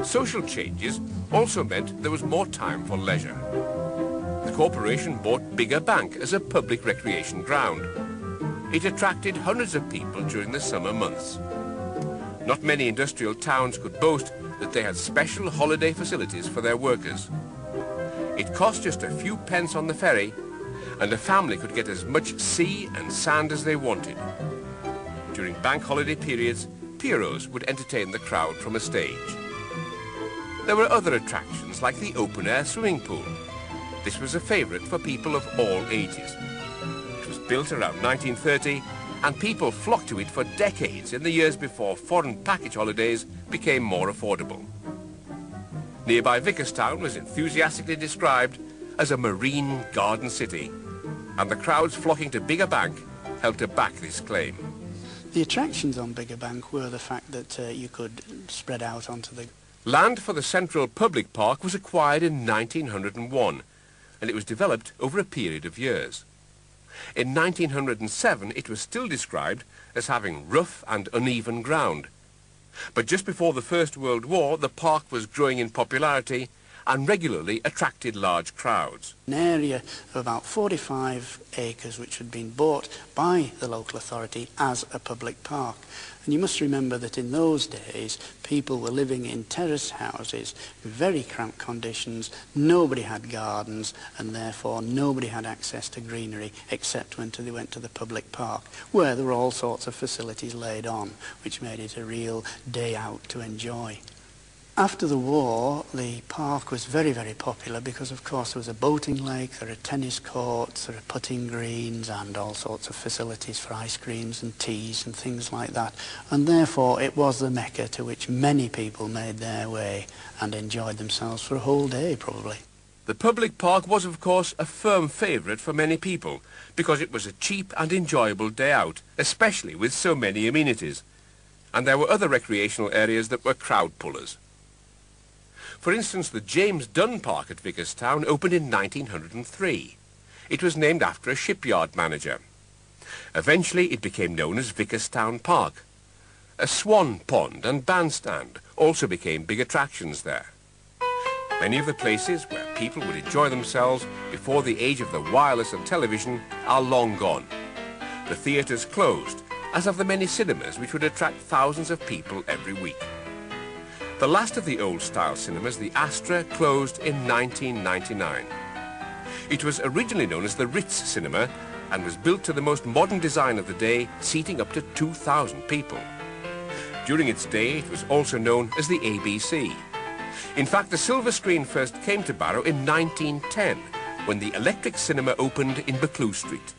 Social changes also meant there was more time for leisure. The corporation bought BIGGERBANK as a public recreation ground. It attracted hundreds of people during the summer months. Not many industrial towns could boast that they had special holiday facilities for their workers. It cost just a few pence on the ferry, and a family could get as much sea and sand as they wanted. During bank holiday periods, Pierrots would entertain the crowd from a stage. There were other attractions like the open-air swimming pool. This was a favourite for people of all ages. It was built around 1930, and people flocked to it for decades in the years before foreign package holidays became more affordable. Nearby Vickerstown was enthusiastically described as a marine garden city, and the crowds flocking to BIGGERBANK helped to back this claim. The attractions on BIGGERBANK were the fact that you could spread out onto the... Land for the Central Public Park was acquired in 1901, and it was developed over a period of years. In 1907, it was still described as having rough and uneven ground. But just before the First World War, the park was growing in popularity and regularly attracted large crowds. An area of about 45 acres which had been bought by the local authority as a public park. And you must remember that in those days people were living in terrace houses with very cramped conditions, nobody had gardens, and therefore nobody had access to greenery except when they went to the public park, where there were all sorts of facilities laid on, which made it a real day out to enjoy. After the war, the park was very, very popular because, of course, there was a boating lake, there are tennis courts, there are putting greens and all sorts of facilities for ice creams and teas and things like that. And therefore, it was the mecca to which many people made their way and enjoyed themselves for a whole day, probably. The public park was, of course, a firm favourite for many people because it was a cheap and enjoyable day out, especially with so many amenities. And there were other recreational areas that were crowd pullers. For instance, the James Dunn Park at Vickerstown opened in 1903. It was named after a shipyard manager. Eventually, it became known as Vickerstown Park. A swan pond and bandstand also became big attractions there. Many of the places where people would enjoy themselves before the age of the wireless and television are long gone. The theatres closed, as have the many cinemas which would attract thousands of people every week. The last of the old-style cinemas, the Astra, closed in 1999. It was originally known as the Ritz Cinema and was built to the most modern design of the day, seating up to 2,000 people. During its day, it was also known as the ABC. In fact, the silver screen first came to Barrow in 1910, when the Electric Cinema opened in Buccleuch Street.